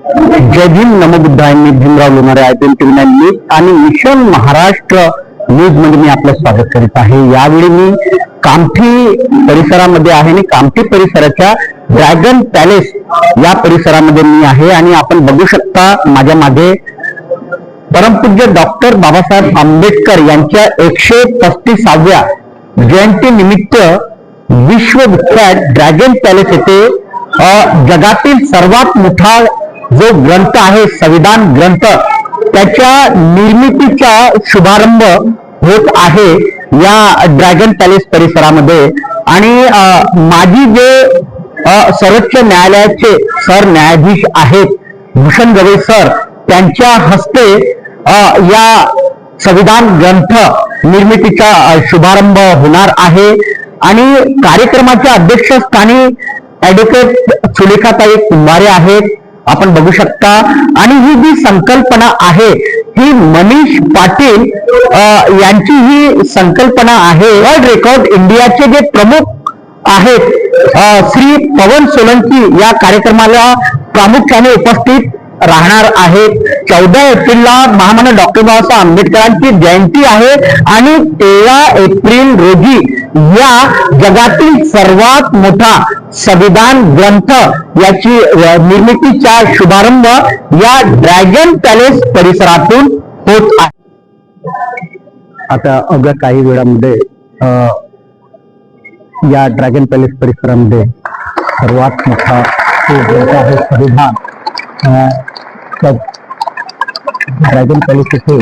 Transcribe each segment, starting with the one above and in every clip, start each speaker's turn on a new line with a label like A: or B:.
A: जय भीम, नमो बुद्धाय. मी Bhimrao Lonare, IPM TV9 news आणि मिशन महाराष्ट्र न्यूज मध्ये मी आपलं स्वागत करीत आहे. यावेळी मी कामठी परिसरामध्ये आहे आणि कामठी परिसराच्या ड्रॅगन पॅलेस या परिसरामध्ये मी आहे आणि आपण बघू शकता माझ्या मागे परमपूज्य डॉक्टर बाबासाहेब आंबेडकर यांच्या 135व्या जयंती निमित्त विश्वविख्यात ड्रॅगन पॅलेस येथे जगातील सर्वात मोठा जो ग्रंथ आहे संविधान ग्रंथ त्याच्या निर्मितीचा शुभारंभ होत आहे या ड्रॅगन पॅलेस परिसरामध्ये. आणि माजी जे सर्वोच्च न्यायालयाचे सरन्यायाधीश आहेत भूषण गवई सर, त्यांच्या हस्ते या संविधान ग्रंथ निर्मितीचा शुभारंभ होणार आहे. आणि कार्यक्रमाच्या अध्यक्षस्थानी ॲडव्होकेट सुलेखाताई कुंभारे आहेत, आपण बघू शकता. आणि ही जी संकल्पना आहे ही मनीष पाटील यांची ही संकल्पना आहे. वर्ल्ड रेकॉर्ड इंडियाचे जे प्रमुख आहेत श्री पवन सोलंकी या कार्यक्रमाला प्रामुख्याने उपस्थित राहणार आहेत. 14 एप्रिलला महामानव डॉक्टर बाबासाहेब आंबेडकरांची जयंती आहे आणि 13 एप्रिल रोजी या जगातील सर्वात मोठा संविधान ग्रंथ याची निर्मितीचा शुभारंभ या ड्रॅगन पॅलेस परिसरातून होत आहे. आता अवघ्या काही वेळामध्ये या ड्रॅगन पॅलेस परिसरामध्ये सर्वात मोठा ग्रंथ आहे संविधान ड्रॅगन पॅलेस येथे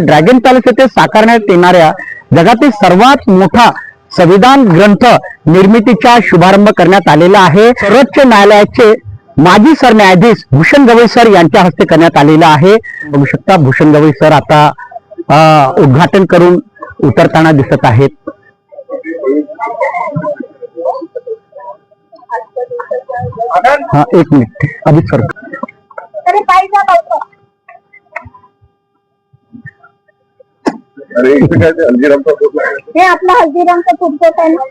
A: ड्रॅगन पॅलेस येथे साकारण्यात येणाऱ्या जगातील सर्वात मोठा संविधान ग्रंथ निर्मितीचा शुभारंभ करण्यात आलेला आहे. सर्वोच्च न्यायालयाचे माजी सरन्यायाधीश भूषण गवई सर यांच्या हस्ते करण्यात आलेला आहे. बघू शकता भूषण गवई सर आता उद्घाटन करून उतरताना दिसत आहेत. एक मिनिट अभी सर
B: हे आपला हल्दीरामचा फूड आहे ना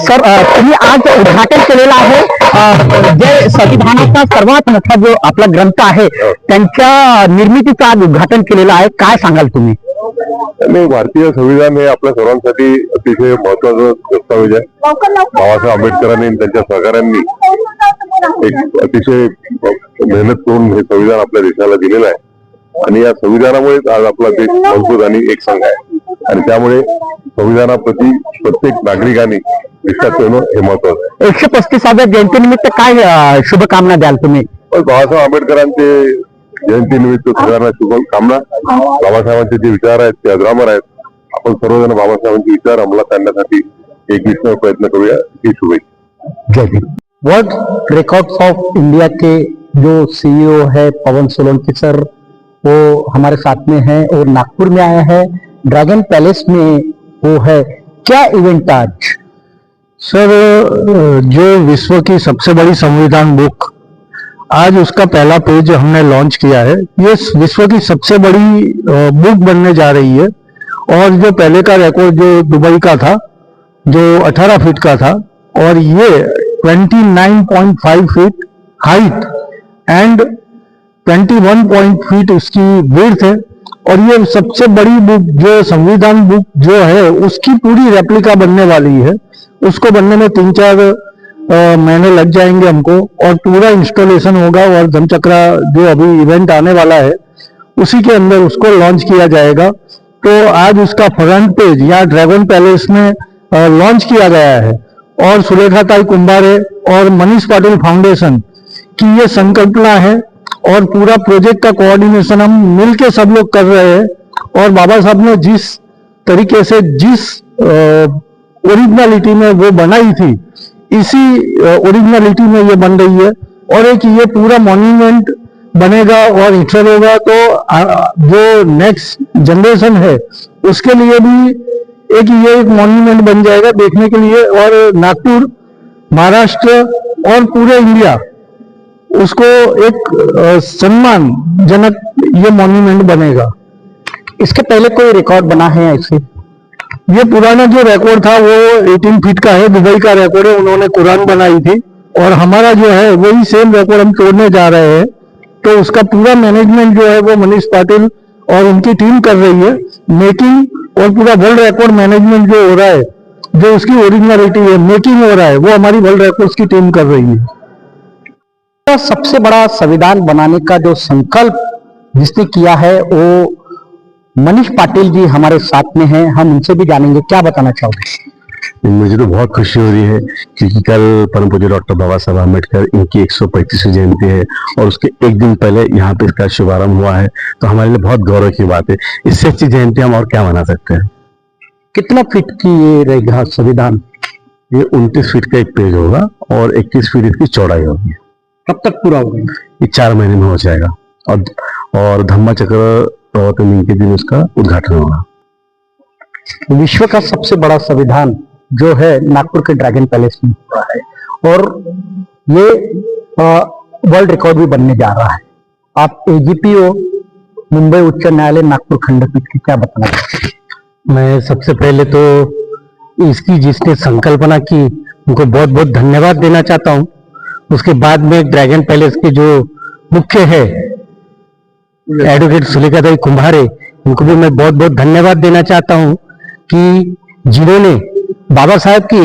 A: सर. तुम्ही आज उद्घाटन केलेलं आहे जे संविधानाचा सर्वात मोठा जो आपला ग्रंथ आहे त्यांच्या निर्मितीचं आज उद्घाटन केलेलं आहे, काय सांगाल तुम्ही?
C: भारतीय संविधान हे आपल्या सर्वांसाठी अतिशय महत्वाचं दस्तावेज आहे. बाबासाहेब आंबेडकरांनी त्यांच्या सहकाऱ्यांनी एक अतिशय मेहनत करून हे संविधान आपल्या देशाला दिलेलं आहे आणि या संविधानामुळेच आज आपला देश मजबूत आणि एकसंघ आहे. आणि त्यामुळे संविधानाप्रती प्रत्येक नागरिकांनी निष्ठा ठेवणं हे महत्वाचं आहे.
A: 135व्या जयंतीनिमित्त काय शुभकामना द्याल तुम्ही?
C: बाबासाहेब आंबेडकरांचे जयंतीनिमित्त सगळ्यांना शुभकामना. बाबासाहेबांचे जे विचार आहेत ते अजरामर आहेत. आपण सर्वजण बाबासाहेबांचे विचार अंमलात आणण्यासाठी एकनिष्ठ प्रयत्न करूया, ही शुभेच्छा.
A: जय Bhim. World records of India के जो CEO है पवन सोलंकी सर, वो हमारे साथ में है और नागपुर में आया है. ड्रैगन पैलेस में वो है, क्या इवेंट आज?
D: सर, जो विश्व की सबसे बड़ी संविधान बुक, आज उसका पहला पेज हमने लॉन्च किया है. ये विश्व की सबसे बड़ी बुक बनने जा रही है. और जो पहले का रिकॉर्ड जो दुबई का था जो 18 फीट का था, और ये 29.5 फीट हाइट एंड 21 फीट इसकी विड्थ है. और ये सबसे बड़ी बुक जो संविधान बुक जो है उसकी पूरी रेप्लिका बनने वाली है. उसको बनने में 3-4 महीने लग जाएंगे हमको, और पूरा इंस्टॉलेशन होगा. और धम्मचक्र जो अभी इवेंट आने वाला है उसी के अंदर उसको लॉन्च किया जाएगा. तो आज उसका फ्रंट पेज यहाँ ड्रैगन पैलेस में लॉन्च किया गया है. और सुलेखाताई कुंभारे और मनीष पाटिल फाउंडेशन की ये संकल्पना है और पूरा प्रोजेक्ट का कोऑर्डिनेशन हम मिलके सब लोग कर रहे हैं. और बाबा साहब ने जिस तरीके से जिस ओरिजिनलिटी में वो बनाई थी, इसी ओरिजिनलिटी में ये बन रही है. और एक ये पूरा मॉन्यूमेंट बनेगा और हिटलर होगा तो जो नेक्स्ट जनरेशन है उसके लिए भी ये एक मॉन्यूमेंट बन जाएगा देखने के लिए। और नागपुर, महाराष्ट्र और पूरे इंडिया उसको एक सम्मानजनक ये मॉन्यूमेंट बनेगा।
A: इसके पहले कोई रिकॉर्ड बना है ऐसे?
D: ये पुराना जो रिकॉर्ड था वो 18 फीट का है, दुबई का रिकॉर्ड है, उन्होंने कुरान बनाई थी। और हमारा जो है वही सेम रिकॉर्ड हम तोड़ने जा रहे हैं। तो उसका पूरा मैनेजमेंट जो है वो मनीष पाटिल और उनकी टीम कर रही है। मेकिंग और पूरा वर्ल्ड रिकॉर्ड मैनेजमेंट जो हो रहा है, जो उसकी ओरिजिनलिटी है, मेकिंग हो रहा है, वो हमारी वर्ल्ड रिकॉर्ड्स की टीम कर रही है।
A: सबसे बड़ा संविधान बनाने का जो संकल्प जिसने किया है वो मनीष पाटिल जी हमारे साथ में हैं। हम उनसे भी जानेंगे, क्या बताना चाहोगे?
C: मुझे तो बहुत खुशी हो रही है क्योंकि कल परम पूज्य डॉक्टर बाबा साहब आम्बेडकर इनकी 135वीं जयंती है और उसके एक दिन पहले यहाँ पे इसका शुभारंभ हुआ है। तो हमारे लिए बहुत गौरव की बात है। इससे अच्छी जयंती हम और क्या मना सकते हैं।
A: कितना फीट की ये रहेगा संविधान?
C: ये 29 फीट का एक पेज होगा और 21 फीट इसकी चौड़ाई होगी।
A: कब तक पूरा होगा?
C: ये 4 महीने में हो जाएगा और धम्मा चक्र प्रवर्तन दिन के दिन उसका उद्घाटन होगा।
A: विश्व का सबसे बड़ा संविधान जो है नागपुर के ड्रैगन पैलेस में हुआ है और ये वर्ल्ड रिकॉर्ड भी बनने जा रहा है। आप एजीपी हो मुंबई उच्च न्यायालय नागपुर खंडपीठ की, क्या बताना चाहते हैं?
D: मैं सबसे पहले तो इसकी जिसने संकल्पना की उनको बहुत बहुत धन्यवाद देना चाहता हूँ। उसके बाद में ड्रैगन पैलेस के जो मुख्य है एडवोकेट सुलेखादाई कुंभारे, उनको भी मैं बहुत बहुत धन्यवाद देना चाहता हूँ कि जिन्होंने बाबा साहब की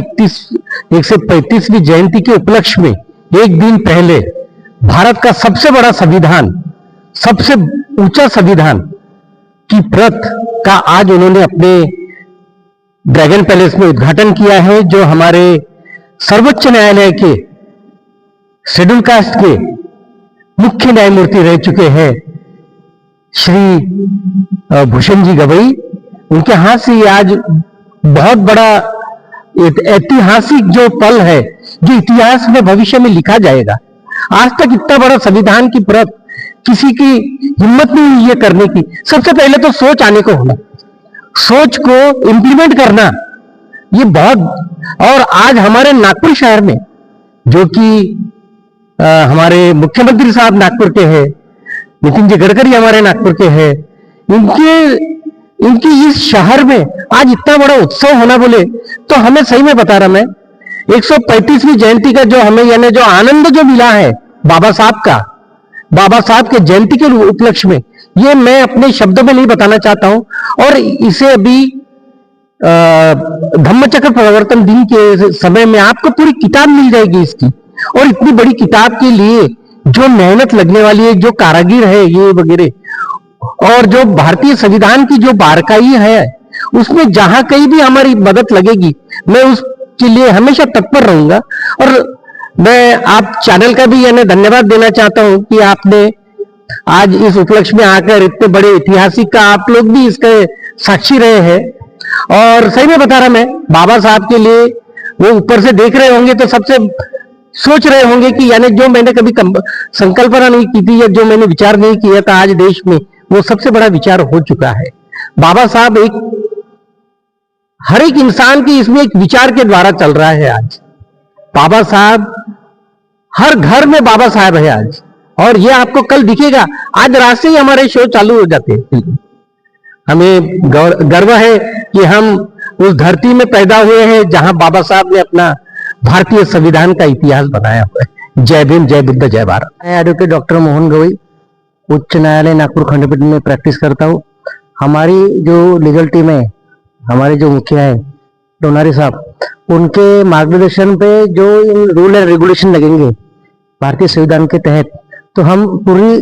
D: 135वीं जयंती के उपलक्ष्य में एक दिन पहले भारत का सबसे बड़ा संविधान, सबसे ऊंचा संविधान की प्रत का आज उन्होंने अपने ड्रैगन पैलेस में उद्घाटन किया है, जो हमारे सर्वोच्च न्यायालय के शेड्यूल कास्ट के मुख्य न्यायमूर्ति रह चुके हैं श्री भूषण जी गवई। उनके हाथ से ये आज बहुत बड़ा ऐतिहासिक जो पल है, जो इतिहास में भविष्य में लिखा जाएगा। आज तक इतना बड़ा संविधान की प्रत किसी की हिम्मत नहीं हुई है करने की। सबसे पहले तो सोच आने को होना, सोच को इंप्लीमेंट करना, ये बहुत। और आज हमारे नागपुर शहर में जो कि हमारे मुख्यमंत्री साहब नागपुर के हैं, नितिन जी गडकरी हमारे नागपुर के हैं, इनकी इस शहर में आज इतना बड़ा उत्सव होना बोले तो हमें सही में बता रहा मैं 135वीं जयंती का जो हमें यानी जो आनंद जो मिला है बाबा साहब का, बाबा साहब के जयंती के उपलक्ष्य में, ये मैं अपने शब्दों में नहीं बताना चाहता हूं। और इसे अभी धम्मचक्र प्रवर्तन दिन के समय में आपको पूरी किताब मिल जाएगी इसकी। और इतनी बड़ी किताब के लिए जो मेहनत लगने वाली है, जो कारागिर है ये वगैरह, और जो भारतीय संविधान की जो बारकाई है, उसमें जहां कहीं भी हमारी मदद लगेगी मैं उसके लिए हमेशा तत्पर रहूंगा। और मैं आप चैनल का भी यानी धन्यवाद देना चाहता हूं कि आपने आज इस उपलक्ष्य में आकर इतने बड़े ऐतिहासिक का आप लोग भी इसके साक्षी रहे हैं। और सही में बता रहा मैं, बाबा साहब के लिए वो ऊपर से देख रहे होंगे तो सबसे सोच रहे होंगे कि यानी जो मैंने कभी संकल्पना नहीं की थी या जो मैंने विचार नहीं किया था आज देश में, वो सबसे बड़ा विचार हो चुका है। बाबा साहब हर एक इंसान की इसमें एक विचार के द्वारा चल रहा है। आज बाबा साहब हर घर में बाबा साहब है आज, और ये आपको कल दिखेगा। आज रात से ही हमारे शो चालू हो जाते हैं। हमें गर्व है कि हम उस धरती में पैदा हुए हैं जहां बाबा साहब ने अपना भारतीय संविधान का इतिहास बनाया हुआ है। जय भीम, जय बुद्ध, जय भारत। मैं एडवोकेट डॉक्टर मोहन गवई उच्च न्यायालय नागपुर खंडपीठ में प्रैक्टिस करता हूँ। हमारी जो लीगल टीम है, हमारे जो मुखिया है डोनारी साहब, उनके मार्गदर्शन पे जो रूल एंड रेगुलेशन लगेंगे भारतीय संविधान के तहत, तो हम पूरी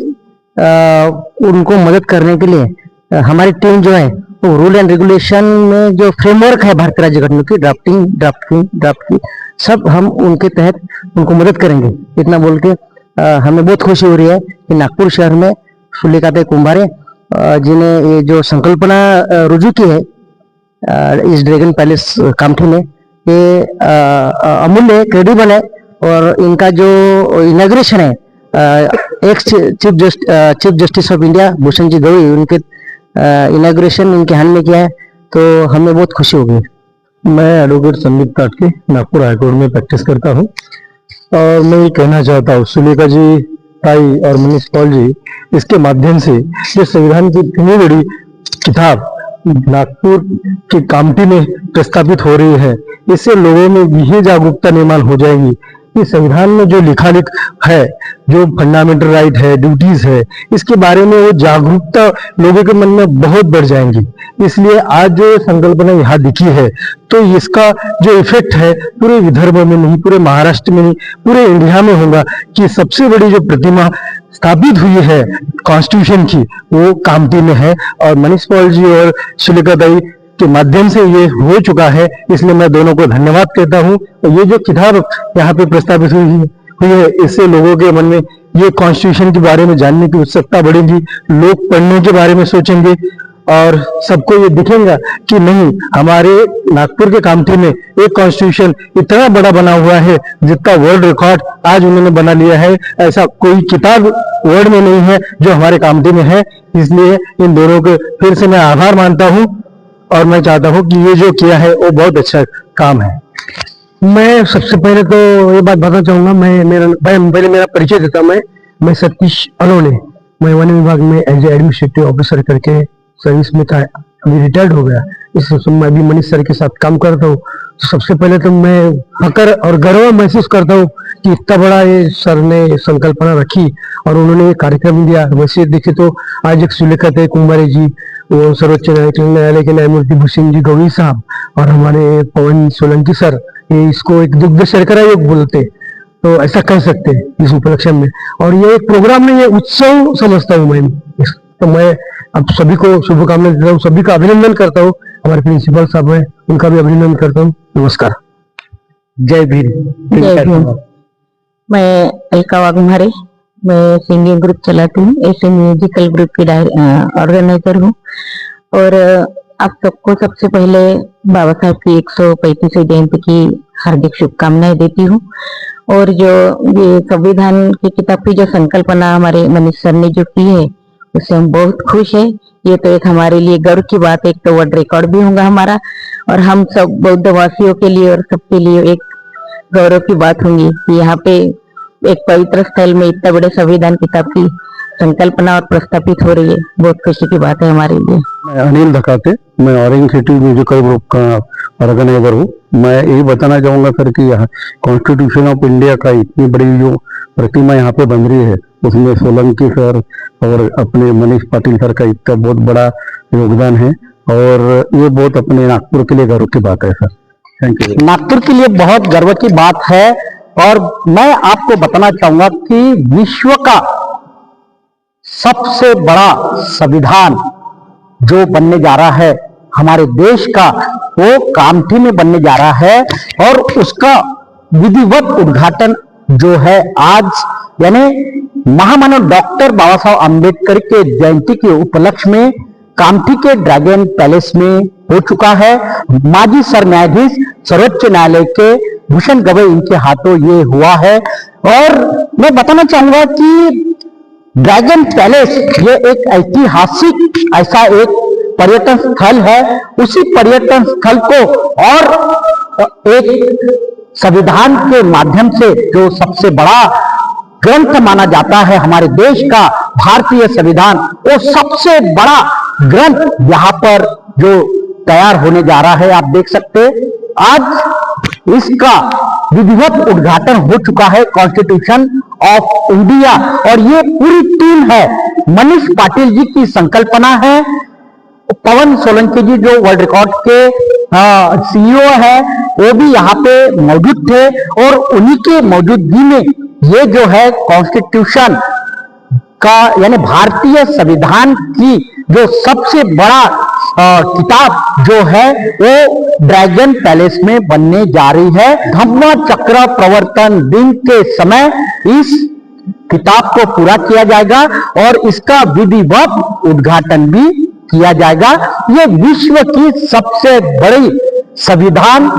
D: उनको मदद करने के लिए हमारी टीम जो है वो रूल एंड रेगुलेशन में जो फ्रेमवर्क है भारतीय राज्य घटना की ड्राफ्ट की सब हम उनके तहत उनको मदद करेंगे। इतना बोल के हमें बहुत खुशी हो रही है कि नागपुर शहर में सुलेखादाई कुंभारे जिन्हें ये जो संकल्पना रुजू की है इस ड्रैगन पैलेस कामठी में, ये अमूल्य क्रेडिबल है। और इनका जो इनॉग्रेशन है
E: ex chief justice of India Bhushan ji Gavai उनके इनॉग्रेशन उनके हाथ में किया है, तो हमें बहुत खुशी होगी।
D: मैं एडवोकेट संदीप ताटके नागपुर हाईकोर्ट में प्रैक्टिस करता हूँ और मैं ये कहना चाहता हूँ सुलेखा जी, ताई और मनीष पॉल जी, इसके माध्यम से ये संविधान की इतनी बड़ी किताब नागपुर के कामठी में प्रस्तावित हो रही है, इससे लोगों में यही जागरूकता निर्माण हो जाएगी कि संविधान में जो लिखा है, जो फंडामेंटल राइट है, ड्यूटीज है, इसके बारे में वो जागरूकता लोगों के मन में बहुत बढ़ जाएंगी। इसलिए आज जो संकल्पना यहाँ दिखी है, तो इसका जो इफेक्ट है पूरे विदर्भ में नहीं, पूरे महाराष्ट्र में नहीं, पूरे इंडिया में होगा कि सबसे बड़ी जो प्रतिमा स्थापित हुई है कॉन्स्टिट्यूशन की वो कामठी में है। और मनीष पॉल जी और सुलेखा ताई के माध्यम से ये हो चुका है, इसलिए मैं दोनों को धन्यवाद कहता हूँ। ये जो किताब यहाँ पे प्रस्तावित हुई है, इससे लोगों के मन में ये कॉन्स्टिट्यूशन के बारे में जानने की उत्सुकता बढ़ेगी, लोग पढ़ने के बारे में सोचेंगे और सबको ये दिखेगा कि नहीं, हमारे नागपुर के कामठी में एक कॉन्स्टिट्यूशन इतना बड़ा बना हुआ है जिसका वर्ल्ड रिकॉर्ड आज उन्होंने बना लिया है। ऐसा कोई किताब वर्ल्ड में नहीं है जो हमारे कामठी में है। इसलिए इन दोनों के फिर से मैं आभार मानता हूँ और मैं चाहता हूँ कि ये जो किया है वो बहुत अच्छा काम है। मैं सबसे पहले तो ये बात बताना चाहूंगा, पहले मेरा परिचय देता हूं। मैं सतीश अलोने, मैं वन विभाग में एज एडमिनिस्ट्रेटिव ऑफिसर करके सर्विस में था, अभी रिटायर्ड हो गया। इस मैं अभी मनीष सर के साथ काम करता हूँ। तो सबसे पहले तो मैं फकर और गर्व महसूस करता हूँ कि इतना बड़ा ये सर ने संकल्पना रखी और उन्होंने ये कार्यक्रम दिया। वैसे देखे तो आज एक सुलेखा ताई कुंभारे जी, वो सर्वोच्च न्यायालय के न्यायमूर्ति भूषण जी गवई साहब और हमारे पवन सोलंकी सर, ये इसको एक दुग्ध शर्करा योग बोलते, तो ऐसा कह सकते हैं इस उपलक्ष्य में। और ये एक प्रोग्राम में ये उत्सव समझता हूँ मैं। तो मैं अब सभी को शुभकामनाएं देता हूँ, सभी का अभिनंदन करता हूँ। हमारे प्रिंसिपल साहब है, उनका भी अभिनंदन करता हूँ। नमस्कार, जय भीम।
E: जय भीम। मैं अलका वाघमारे, मैं सिंगिंग ग्रुप चलाती हूँ, ऐसे म्यूजिकल ग्रुप की ऑर्गेनाइजर हूँ। और आप सबको सबसे पहले बाबा साहब की 135वीं जयंती की हार्दिक शुभकामनाएं देती हूँ। और जो ये संविधान की किताब की जो संकल्पना हमारे मनीष सर ने जो की है, उससे हम बहुत खुश हैं। ये तो एक हमारे लिए गर्व की बात है, एक तो वर्ल्ड रिकॉर्ड भी होगा हमारा, और हम सब बौद्ध वासियों के लिए और सबके लिए एक गौरव की बात होगी कि यहाँ पे एक पवित्र स्थल में इतना बड़े संविधान किताब की संकल्पना और प्रस्तापित हो रही है। बहुत खुशी की बात है हमारे लिए।
D: मैं अनिल धकाते, मैं ऑरेंज सिटी म्यूजिकल ग्रुप का ऑर्गेनाइजर हूँ। मैं यही बताना चाहूंगा सर कि यहाँ कॉन्स्टिट्यूशन ऑफ इंडिया का इतनी बड़ी जो प्रतिमा यहाँ पे बन रही है, उसमें सोलंकी सर और अपने मनीष पाटिल सर का इतना बहुत बड़ा योगदान है और ये बहुत अपने नागपुर के लिए गर्व की बात है सर। Thank you.
A: नागपुर के लिए बहुत गर्व की बात है। और मैं आपको बताना चाहूंगा कि विश्व का सबसे बड़ा संविधान जो बनने जा रहा है हमारे देश का, वो कामठी में बनने जा रहा है और उसका विधिवत उद्घाटन जो है आज, यानी महामानव डॉक्टर बाबा साहब आम्बेडकर के जयंती के उपलक्ष्य में कामठी के ड्रैगन पैलेस में हो चुका है। माजी सर न्यायाधीश सर्वोच्च न्यायालय के भूषण गवई इनके हाथों ये हुआ है। और मैं बताना चाहूंगा कि ड्रैगन पैलेस ये एक ऐतिहासिक ऐसा एक पर्यटन स्थल है। उसी पर्यटन स्थल को और एक संविधान के माध्यम से जो सबसे बड़ा ग्रंथ माना जाता है हमारे देश का भारतीय संविधान, वो सबसे बड़ा ग्रंथ यहाँ पर जो तैयार होने जा रहा है, आप देख सकते हैं आज इसका विधिवत उद्घाटन हो चुका है कॉन्स्टिट्यूशन ऑफ इंडिया। और ये पूरी टीम है, मनीष पाटिल जी की संकल्पना है, पवन सोलंकी जी जो वर्ल्ड रिकॉर्ड के सीईओ है वो भी यहाँ पे मौजूद थे और उन्हीं के मौजूदगी में ये जो है कॉन्स्टिट्यूशन का यानी भारतीय संविधान की जो सबसे बड़ा किताब जो है वो ड्रैगन पैलेस में बनने जा रही है। धम्म चक्र प्रवर्तन दिन के समय इस किताब को पूरा किया जाएगा और इसका विधिवत उद्घाटन भी किया जाएगा। ये विश्व की सबसे बड़ी संविधान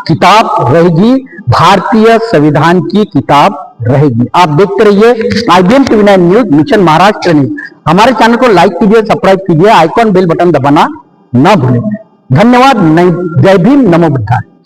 A: किताब रहेगी भारतीय संविधान की किताब रहेगी। आप देखते रहिए IBM TV 9 news mission Maharashtra news. हमारे चैनल को लाइक कीजिए, सब्सक्राइब कीजिए, आइकॉन बेल बटन दबाना ना भूलें। धन्यवाद। जय भीम, नमो बुद्धाय।